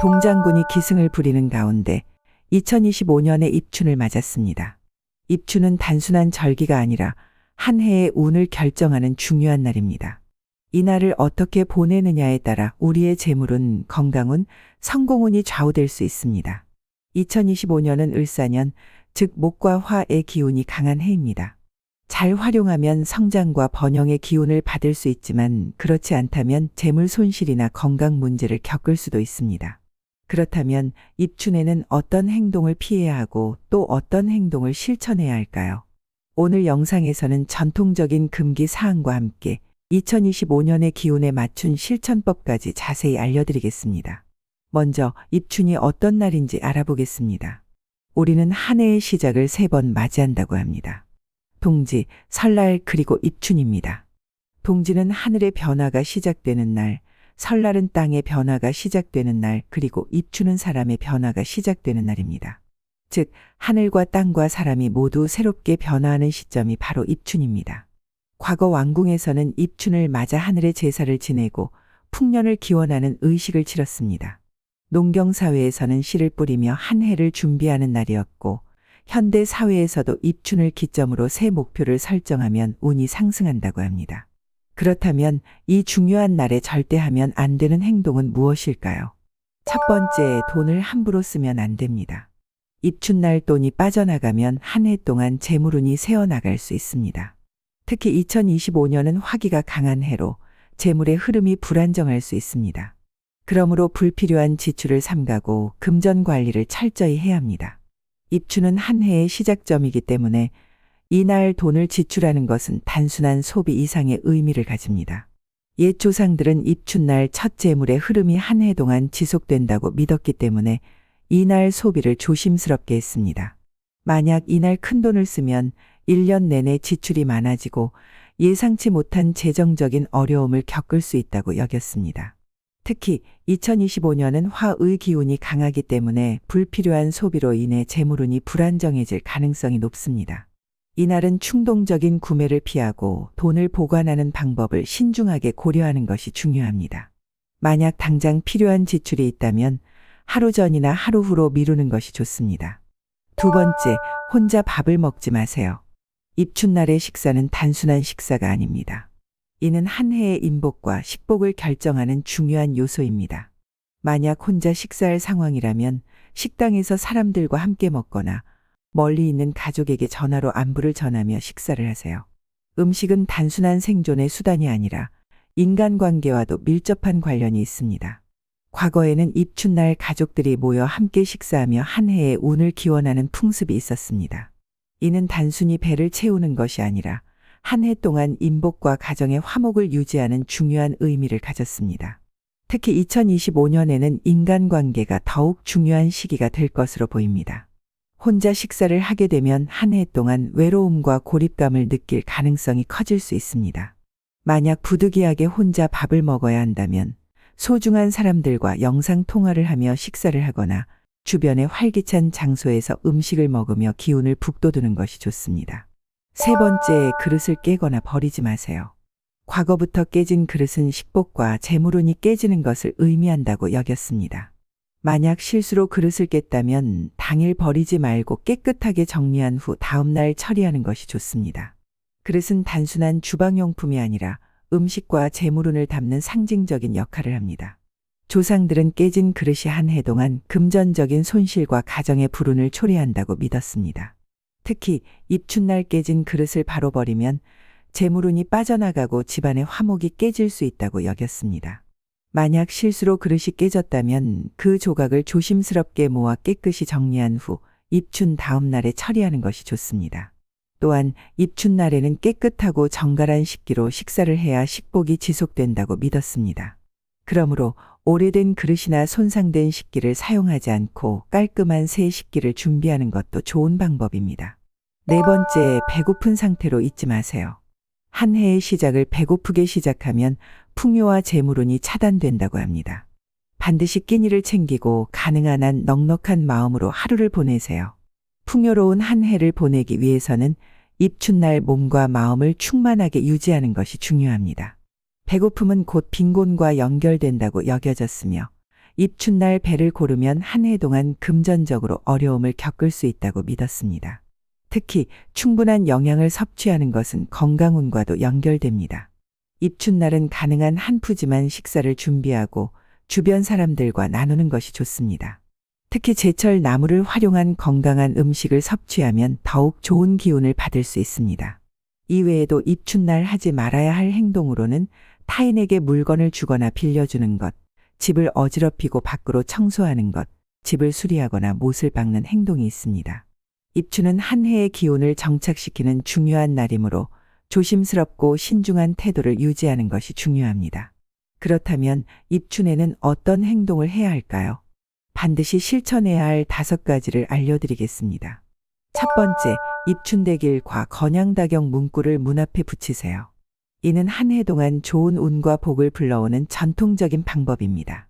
동장군이 기승을 부리는 가운데 2025년에 입춘을 맞았습니다. 입춘은 단순한 절기가 아니라 한 해의 운을 결정하는 중요한 날입니다. 이 날을 어떻게 보내느냐에 따라 우리의 재물운, 건강운, 성공운이 좌우될 수 있습니다. 2025년은 을사년, 즉 목과 화의 기운이 강한 해입니다. 잘 활용하면 성장과 번영의 기운을 받을 수 있지만 그렇지 않다면 재물 손실이나 건강 문제를 겪을 수도 있습니다. 그렇다면 입춘에는 어떤 행동을 피해야 하고 또 어떤 행동을 실천해야 할까요? 오늘 영상에서는 전통적인 금기 사항과 함께 2025년의 기운에 맞춘 실천법까지 자세히 알려드리겠습니다. 먼저 입춘이 어떤 날인지 알아보겠습니다. 우리는 한 해의 시작을 3번 맞이한다고 합니다. 동지, 설날 그리고 입춘입니다. 동지는 하늘의 변화가 시작되는 날, 설날은 땅의 변화가 시작되는 날, 그리고 입춘은 사람의 변화가 시작되는 날입니다. 즉 하늘과 땅과 사람이 모두 새롭게 변화하는 시점이 바로 입춘입니다. 과거 왕궁에서는 입춘을 맞아 하늘의 제사를 지내고 풍년을 기원하는 의식을 치렀습니다. 농경사회에서는 씨를 뿌리며 한 해를 준비하는 날이었고 현대 사회에서도 입춘을 기점으로 새 목표를 설정하면 운이 상승한다고 합니다. 그렇다면 이 중요한 날에 절대 하면 안 되는 행동은 무엇일까요? 첫 번째, 돈을 함부로 쓰면 안 됩니다. 입춘날 돈이 빠져나가면 한 해 동안 재물운이 새어나갈 수 있습니다. 특히 2025년은 화기가 강한 해로 재물의 흐름이 불안정할 수 있습니다. 그러므로 불필요한 지출을 삼가고 금전 관리를 철저히 해야 합니다. 입춘은 한 해의 시작점이기 때문에 이날 돈을 지출하는 것은 단순한 소비 이상의 의미를 가집니다. 옛 조상들은 입춘날 첫 재물의 흐름이 한 해 동안 지속된다고 믿었기 때문에 이날 소비를 조심스럽게 했습니다. 만약 이날 큰돈을 쓰면 1년 내내 지출이 많아지고 예상치 못한 재정적인 어려움을 겪을 수 있다고 여겼습니다. 특히 2025년은 화의 기운이 강하기 때문에 불필요한 소비로 인해 재물운이 불안정해질 가능성이 높습니다. 이날은 충동적인 구매를 피하고 돈을 보관하는 방법을 신중하게 고려하는 것이 중요합니다. 만약 당장 필요한 지출이 있다면 하루 전이나 하루 후로 미루는 것이 좋습니다. 두 번째, 혼자 밥을 먹지 마세요. 입춘날의 식사는 단순한 식사가 아닙니다. 이는 한 해의 인복과 식복을 결정하는 중요한 요소입니다. 만약 혼자 식사할 상황이라면 식당에서 사람들과 함께 먹거나 멀리 있는 가족에게 전화로 안부를 전하며 식사를 하세요. 음식은 단순한 생존의 수단이 아니라 인간관계와도 밀접한 관련이 있습니다. 과거에는 입춘날 가족들이 모여 함께 식사하며 한 해의 운을 기원하는 풍습이 있었습니다. 이는 단순히 배를 채우는 것이 아니라 한 해 동안 인복과 가정의 화목을 유지하는 중요한 의미를 가졌습니다. 특히 2025년에는 인간관계가 더욱 중요한 시기가 될 것으로 보입니다. 혼자 식사를 하게 되면 한 해 동안 외로움과 고립감을 느낄 가능성이 커질 수 있습니다. 만약 부득이하게 혼자 밥을 먹어야 한다면 소중한 사람들과 영상통화를 하며 식사를 하거나 주변의 활기찬 장소에서 음식을 먹으며 기운을 북돋우는 것이 좋습니다. 세 번째, 그릇을 깨거나 버리지 마세요. 과거부터 깨진 그릇은 식복과 재물운이 깨지는 것을 의미한다고 여겼습니다. 만약 실수로 그릇을 깼다면 당일 버리지 말고 깨끗하게 정리한 후 다음날 처리하는 것이 좋습니다. 그릇은 단순한 주방용품이 아니라 음식과 재물운을 담는 상징적인 역할을 합니다. 조상들은 깨진 그릇이 한 해 동안 금전적인 손실과 가정의 불운을 초래한다고 믿었습니다. 특히 입춘날 깨진 그릇을 바로 버리면 재물운이 빠져나가고 집안의 화목이 깨질 수 있다고 여겼습니다. 만약 실수로 그릇이 깨졌다면 그 조각을 조심스럽게 모아 깨끗이 정리한 후 입춘 다음 날에 처리하는 것이 좋습니다. 또한 입춘날에는 깨끗하고 정갈한 식기로 식사를 해야 식복이 지속된다고 믿었습니다. 그러므로 오래된 그릇이나 손상된 식기를 사용하지 않고 깔끔한 새 식기를 준비하는 것도 좋은 방법입니다. 네 번째, 배고픈 상태로 있지 마세요. 한 해의 시작을 배고프게 시작하면 풍요와 재물운이 차단된다고 합니다. 반드시 끼니를 챙기고 가능한 한 넉넉한 마음으로 하루를 보내세요. 풍요로운 한 해를 보내기 위해서는 입춘날 몸과 마음을 충만하게 유지하는 것이 중요합니다. 배고픔은 곧 빈곤과 연결된다고 여겨졌으며 입춘날 배를 고르면 한 해 동안 금전적으로 어려움을 겪을 수 있다고 믿었습니다. 특히 충분한 영양을 섭취하는 것은 건강운과도 연결됩니다. 입춘날은 가능한 한 푸짐한 식사를 준비하고 주변 사람들과 나누는 것이 좋습니다. 특히 제철 나물을 활용한 건강한 음식을 섭취하면 더욱 좋은 기운을 받을 수 있습니다. 이외에도 입춘날 하지 말아야 할 행동으로는 타인에게 물건을 주거나 빌려주는 것, 집을 어지럽히고 밖으로 청소하는 것, 집을 수리하거나 못을 박는 행동이 있습니다. 입춘은 한 해의 기운을 정착시키는 중요한 날이므로 조심스럽고 신중한 태도를 유지하는 것이 중요합니다. 그렇다면 입춘에는 어떤 행동을 해야 할까요? 반드시 실천해야 할 5가지를 알려드리겠습니다. 첫 번째, 입춘대길과 건양다경 문구를 문 앞에 붙이세요. 이는 한 해 동안 좋은 운과 복을 불러오는 전통적인 방법입니다.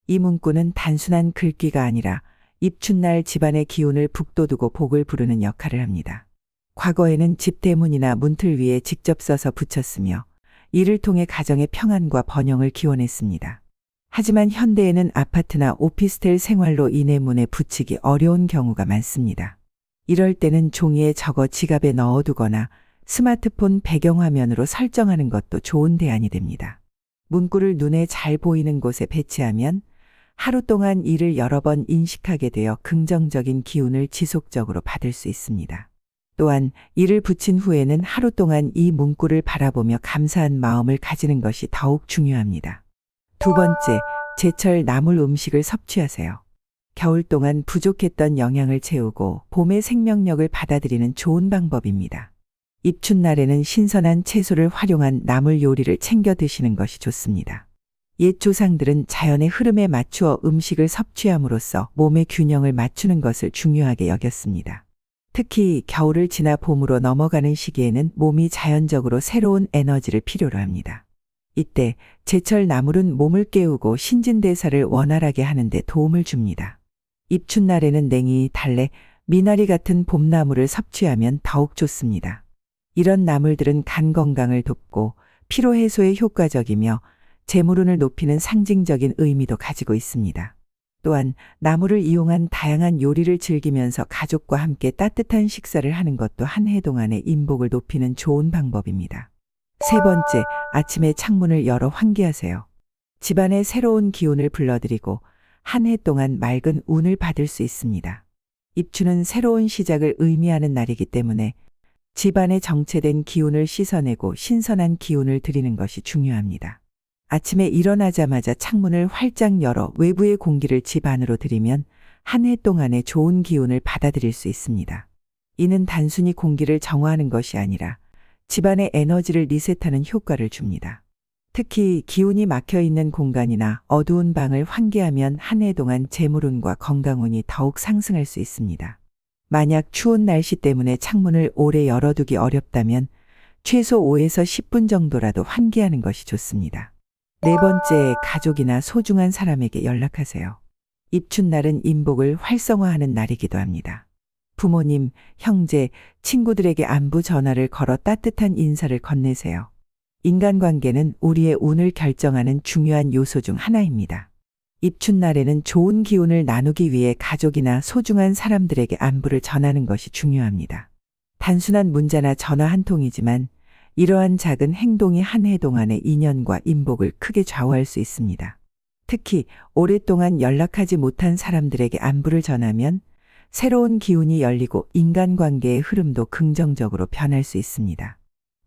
이 문구는 단순한 글귀가 아니라 입춘날 집안의 기운을 북돋우고 복을 부르는 역할을 합니다. 과거에는 집 대문이나 문틀 위에 직접 써서 붙였으며 이를 통해 가정의 평안과 번영을 기원했습니다. 하지만 현대에는 아파트나 오피스텔 생활로 인해 문에 붙이기 어려운 경우가 많습니다. 이럴 때는 종이에 적어 지갑에 넣어두거나 스마트폰 배경화면으로 설정하는 것도 좋은 대안이 됩니다. 문구를 눈에 잘 보이는 곳에 배치하면 하루 동안 이를 여러 번 인식하게 되어 긍정적인 기운을 지속적으로 받을 수 있습니다. 또한 이를 붙인 후에는 하루 동안 이 문구를 바라보며 감사한 마음을 가지는 것이 더욱 중요합니다. 두 번째, 제철 나물 음식을 섭취하세요. 겨울 동안 부족했던 영양을 채우고 봄의 생명력을 받아들이는 좋은 방법입니다. 입춘날에는 신선한 채소를 활용한 나물 요리를 챙겨 드시는 것이 좋습니다. 옛 조상들은 자연의 흐름에 맞추어 음식을 섭취함으로써 몸의 균형을 맞추는 것을 중요하게 여겼습니다. 특히 겨울을 지나 봄으로 넘어가는 시기에는 몸이 자연적으로 새로운 에너지를 필요로 합니다. 이때 제철 나물은 몸을 깨우고 신진대사를 원활하게 하는 데 도움을 줍니다. 입춘날에는 냉이, 달래, 미나리 같은 봄나물을 섭취하면 더욱 좋습니다. 이런 나물들은 간 건강을 돕고 피로 해소에 효과적이며 재물운을 높이는 상징적인 의미도 가지고 있습니다. 또한 나물을 이용한 다양한 요리를 즐기면서 가족과 함께 따뜻한 식사를 하는 것도 한 해 동안의 인복을 높이는 좋은 방법입니다. 세 번째, 아침에 창문을 열어 환기하세요. 집안에 새로운 기운을 불러들이고 한 해 동안 맑은 운을 받을 수 있습니다. 입춘은 새로운 시작을 의미하는 날이기 때문에 집안에 정체된 기운을 씻어내고 신선한 기운을 드리는 것이 중요합니다. 아침에 일어나자마자 창문을 활짝 열어 외부의 공기를 집 안으로 들이면 한 해 동안의 좋은 기운을 받아들일 수 있습니다. 이는 단순히 공기를 정화하는 것이 아니라 집안의 에너지를 리셋하는 효과를 줍니다. 특히 기운이 막혀 있는 공간이나 어두운 방을 환기하면 한 해 동안 재물운과 건강운이 더욱 상승할 수 있습니다. 만약 추운 날씨 때문에 창문을 오래 열어두기 어렵다면 최소 5에서 10분 정도라도 환기하는 것이 좋습니다. 네 번째, 가족이나 소중한 사람에게 연락하세요. 입춘날은 인복을 활성화하는 날이기도 합니다. 부모님, 형제, 친구들에게 안부 전화를 걸어 따뜻한 인사를 건네세요. 인간관계는 우리의 운을 결정하는 중요한 요소 중 하나입니다. 입춘날에는 좋은 기운을 나누기 위해 가족이나 소중한 사람들에게 안부를 전하는 것이 중요합니다. 단순한 문자나 전화 한 통이지만 이러한 작은 행동이 한 해 동안의 인연과 인복을 크게 좌우할 수 있습니다. 특히 오랫동안 연락하지 못한 사람들에게 안부를 전하면 새로운 기운이 열리고 인간관계의 흐름도 긍정적으로 변할 수 있습니다.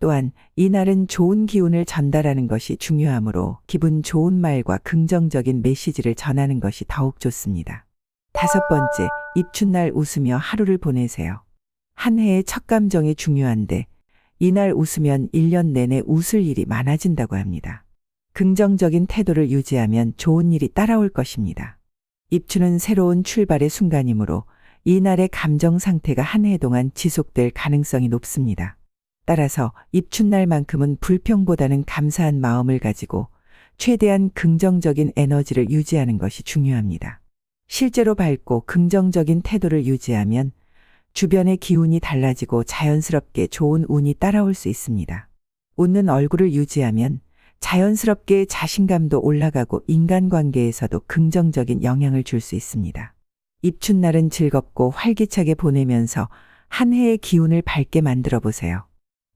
또한 이날은 좋은 기운을 전달하는 것이 중요하므로 기분 좋은 말과 긍정적인 메시지를 전하는 것이 더욱 좋습니다. 다섯 번째, 입춘날 웃으며 하루를 보내세요. 한 해의 첫 감정이 중요한데 이날 웃으면 1년 내내 웃을 일이 많아진다고 합니다. 긍정적인 태도를 유지하면 좋은 일이 따라올 것입니다. 입춘은 새로운 출발의 순간이므로 이날의 감정 상태가 한 해 동안 지속될 가능성이 높습니다. 따라서 입춘날만큼은 불평보다는 감사한 마음을 가지고 최대한 긍정적인 에너지를 유지하는 것이 중요합니다. 실제로 밝고 긍정적인 태도를 유지하면 주변의 기운이 달라지고 자연스럽게 좋은 운이 따라올 수 있습니다. 웃는 얼굴을 유지하면 자연스럽게 자신감도 올라가고 인간관계에서도 긍정적인 영향을 줄 수 있습니다. 입춘날은 즐겁고 활기차게 보내면서 한 해의 기운을 밝게 만들어 보세요.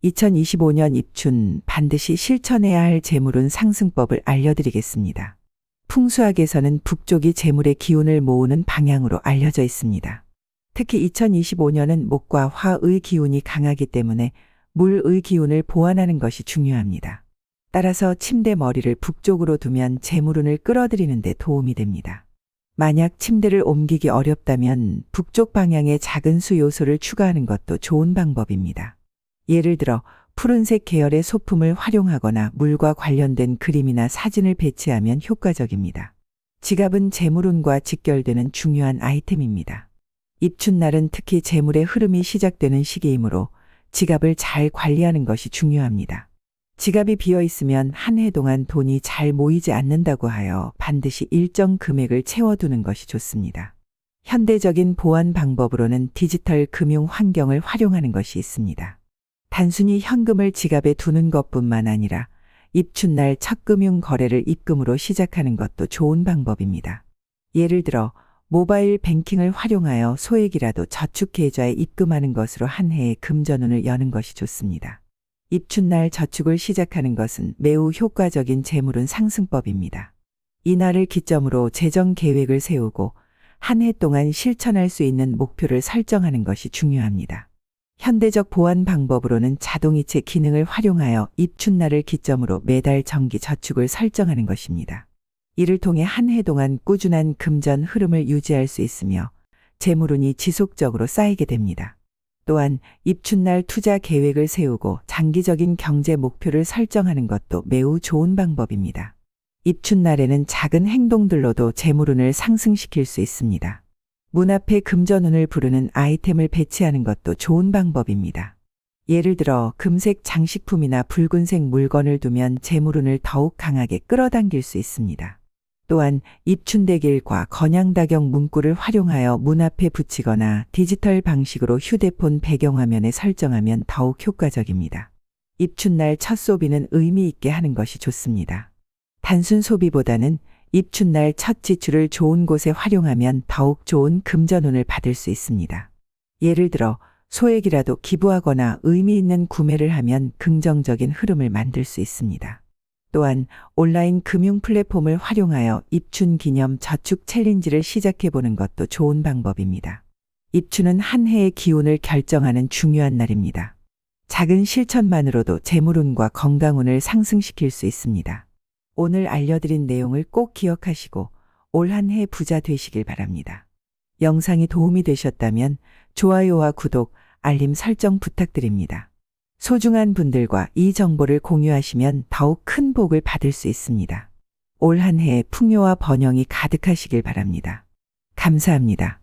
2025년 입춘 반드시 실천해야 할 재물운 상승법을 알려드리겠습니다. 풍수학에서는 북쪽이 재물의 기운을 모으는 방향으로 알려져 있습니다. 특히 2025년은 목과 화의 기운이 강하기 때문에 물의 기운을 보완하는 것이 중요합니다. 따라서 침대 머리를 북쪽으로 두면 재물운을 끌어들이는 데 도움이 됩니다. 만약 침대를 옮기기 어렵다면 북쪽 방향에 작은 수 요소를 추가하는 것도 좋은 방법입니다. 예를 들어 푸른색 계열의 소품을 활용하거나 물과 관련된 그림이나 사진을 배치하면 효과적입니다. 지갑은 재물운과 직결되는 중요한 아이템입니다. 입춘날은 특히 재물의 흐름이 시작되는 시기이므로 지갑을 잘 관리하는 것이 중요합니다. 지갑이 비어 있으면 한 해 동안 돈이 잘 모이지 않는다고 하여 반드시 일정 금액을 채워두는 것이 좋습니다. 현대적인 보안 방법으로는 디지털 금융 환경을 활용하는 것이 있습니다. 단순히 현금을 지갑에 두는 것뿐만 아니라 입춘날 첫 금융 거래를 입금으로 시작하는 것도 좋은 방법입니다. 예를 들어 모바일 뱅킹을 활용하여 소액이라도 저축 계좌에 입금하는 것으로 한 해의 금전운을 여는 것이 좋습니다. 입춘날 저축을 시작하는 것은 매우 효과적인 재물운 상승법입니다. 이날을 기점으로 재정 계획을 세우고 한 해 동안 실천할 수 있는 목표를 설정하는 것이 중요합니다. 현대적 보안 방법으로는 자동이체 기능을 활용하여 입춘날을 기점으로 매달 정기 저축을 설정하는 것입니다. 이를 통해 한 해 동안 꾸준한 금전 흐름을 유지할 수 있으며 재물운이 지속적으로 쌓이게 됩니다. 또한 입춘날 투자 계획을 세우고 장기적인 경제 목표를 설정하는 것도 매우 좋은 방법입니다. 입춘날에는 작은 행동들로도 재물운을 상승시킬 수 있습니다. 문 앞에 금전운을 부르는 아이템을 배치하는 것도 좋은 방법입니다. 예를 들어 금색 장식품이나 붉은색 물건을 두면 재물운을 더욱 강하게 끌어당길 수 있습니다. 또한 입춘대길과 건양다경 문구를 활용하여 문 앞에 붙이거나 디지털 방식으로 휴대폰 배경화면에 설정하면 더욱 효과적입니다. 입춘날 첫 소비는 의미 있게 하는 것이 좋습니다. 단순 소비보다는 입춘날 첫 지출을 좋은 곳에 활용하면 더욱 좋은 금전운을 받을 수 있습니다. 예를 들어 소액이라도 기부하거나 의미 있는 구매를 하면 긍정적인 흐름을 만들 수 있습니다. 또한 온라인 금융 플랫폼을 활용하여 입춘 기념 저축 챌린지를 시작해보는 것도 좋은 방법입니다. 입춘은 한 해의 기운을 결정하는 중요한 날입니다. 작은 실천만으로도 재물운과 건강운을 상승시킬 수 있습니다. 오늘 알려드린 내용을 꼭 기억하시고 올 한 해 부자 되시길 바랍니다. 영상이 도움이 되셨다면 좋아요와 구독, 알림 설정 부탁드립니다. 소중한 분들과 이 정보를 공유하시면 더욱 큰 복을 받을 수 있습니다. 올 한 해 풍요와 번영이 가득하시길 바랍니다. 감사합니다.